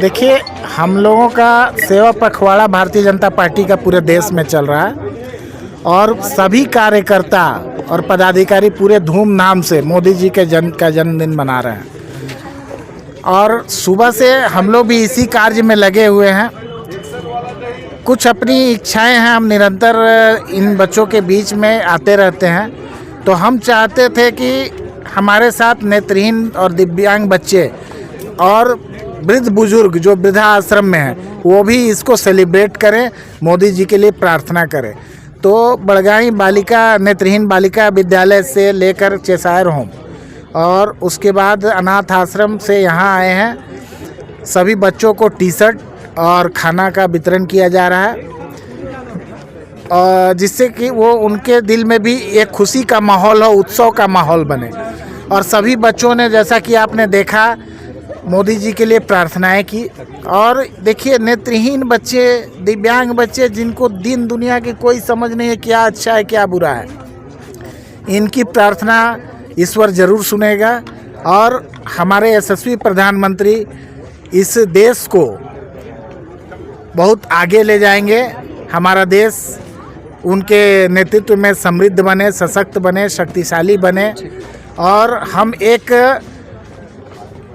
देखिए, हम लोगों का सेवा पखवाड़ा भारतीय जनता पार्टी का पूरे देश में चल रहा है और सभी कार्यकर्ता और पदाधिकारी पूरे धूमधाम से मोदी जी के जन्मदिन मना रहे हैं और सुबह से हम लोग भी इसी कार्य में लगे हुए हैं। कुछ अपनी इच्छाएं हैं, हम निरंतर इन बच्चों के बीच में आते रहते हैं, तो हम चाहते थे कि हमारे साथ नेत्रहीन और दिव्यांग बच्चे और वृद्ध बुजुर्ग जो वृद्धा आश्रम में हैं वो भी इसको सेलिब्रेट करें, मोदी जी के लिए प्रार्थना करें। तो बड़गाई बालिका नेत्रहीन बालिका विद्यालय से लेकर चेसायर होम और उसके बाद अनाथ आश्रम से यहाँ आए हैं। सभी बच्चों को टी शर्ट और खाना का वितरण किया जा रहा है और जिससे कि वो उनके दिल में भी एक खुशी का माहौल हो, उत्सव का माहौल बने। और सभी बच्चों ने, जैसा कि आपने देखा, मोदी जी के लिए प्रार्थनाएं की। और देखिए, नेत्रहीन बच्चे, दिव्यांग बच्चे जिनको दीन दुनिया की कोई समझ नहीं है क्या अच्छा है क्या बुरा है, इनकी प्रार्थना ईश्वर जरूर सुनेगा और हमारे यशस्वी प्रधानमंत्री इस देश को बहुत आगे ले जाएंगे। हमारा देश उनके नेतृत्व में समृद्ध बने, सशक्त बने, शक्तिशाली बने और हम एक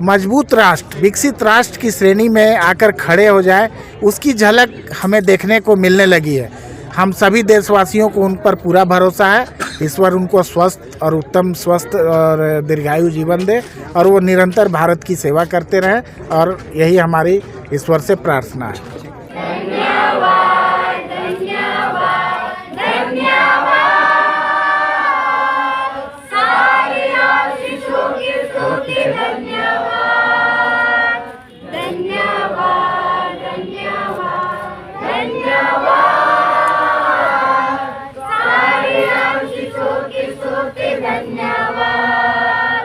मजबूत राष्ट्र, विकसित राष्ट्र की श्रेणी में आकर खड़े हो जाए, उसकी झलक हमें देखने को मिलने लगी है। हम सभी देशवासियों को उन पर पूरा भरोसा है। ईश्वर उनको स्वस्थ और उत्तम स्वस्थ और दीर्घायु जीवन दे और वो निरंतर भारत की सेवा करते रहें और यही हमारी ईश्वर से प्रार्थना है। धन्यवाद, धन्यवाद, धन्यवाद। सारे आशीषों की स्तुति धन्यवाद, धन्यवाद, धन्यवाद, धन्यवाद। सारे आशीषों की स्तुति धन्यवाद।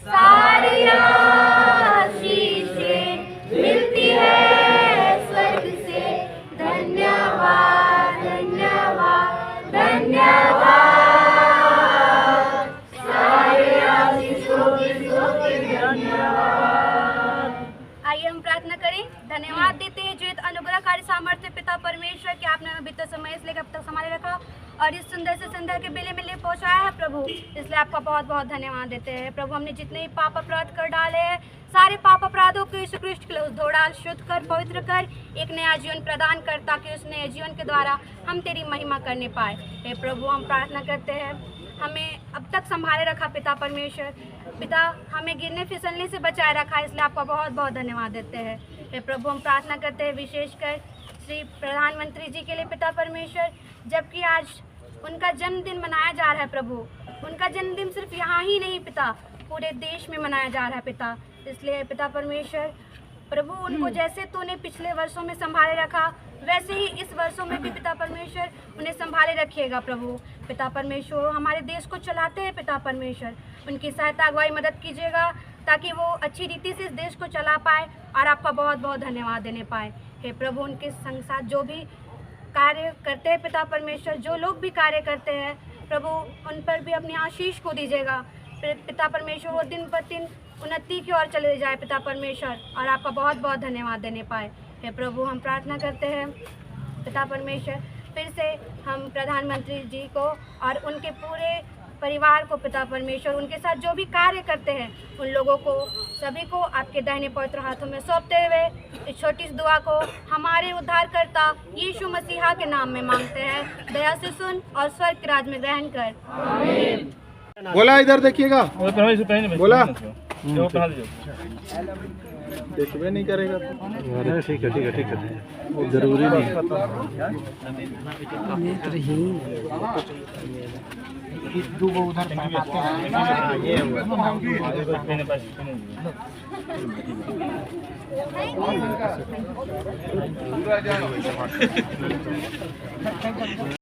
सारी आशीषें मिलती है स्वर्ग से। धन्यवाद, धन्यवाद, धन्यवाद। सारे आशीषों की स्तुति धन्यवाद। आइए हम प्रार्थना करें। धन्यवाद देते हैं जीवित अनुग्रहकारी सामर्थ्य पिता परमेश्वर कि आपने हमें बीते समय इसलिए अब तक संभाले रखा और इस सुंदर से सुंदर के बेले में ले पहुंचाया है प्रभु, इसलिए आपका बहुत बहुत धन्यवाद देते हैं प्रभु। हमने जितने ही पाप अपराध कर डाले हैं, सारे पाप अपराधों को यीशु क्रिस्ट के लिए धो डाल, शुद्ध कर, पवित्र कर, एक नया जीवन प्रदान कर, ताकि उस नए जीवन के द्वारा हम तेरी महिमा करने पाए। हे प्रभु, हम प्रार्थना करते हैं, हमें अब तक संभाले रखा पिता परमेश्वर, पिता हमें गिरने फिसलने से बचाए रखा, इसलिए आपका बहुत बहुत धन्यवाद देते हैं। हे प्रभु, हम प्रार्थना करते हैं विशेषकर श्री प्रधानमंत्री जी के लिए पिता परमेश्वर, जबकि आज उनका जन्मदिन मनाया जा रहा है प्रभु। उनका जन्मदिन सिर्फ यहाँ ही नहीं पिता, पूरे देश में मनाया जा रहा है पिता। इसलिए पिता परमेश्वर प्रभु, उनको जैसे तूने पिछले वर्षों में संभाले रखा, वैसे ही इस वर्षों में भी पिता परमेश्वर उन्हें संभाले रखिएगा प्रभु। पिता परमेश्वर हमारे देश को चलाते हैं पिता परमेश्वर, उनकी सहायता अगुवाई मदद कीजिएगा ताकि वो अच्छी रीति से इस देश को चला पाए और आपका बहुत बहुत धन्यवाद देने पाए। हे प्रभु, उनके संग साथ जो भी कार्य करते हैं पिता परमेश्वर, जो लोग भी कार्य करते हैं प्रभु, उन पर भी अपनी आशीष को दीजिएगा पिता परमेश्वर। वो दिन पर दिन उन्नति की ओर चले जाए पिता परमेश्वर और आपका बहुत बहुत धन्यवाद देने पाए। हे प्रभु, हम प्रार्थना करते हैं पिता परमेश्वर, फिर से हम प्रधानमंत्री जी को और उनके पूरे परिवार को पिता परमेश्वर, उनके साथ जो भी कार्य करते हैं उन लोगों को सभी को आपके दाहिने पवित्र हाथों में सौंपते हुए इस छोटी सी दुआ को हमारे उद्धारकर्ता यीशु मसीहा के नाम में मांगते हैं। दया से सुन और स्वर्ग के राज में ग्रहण कर। आमीन। बोला, इधर देखिएगा, बोला देखबे नहीं करेगा। ठीक है, ठीक है, ठीक है, वो जरूरी नहीं है। उधर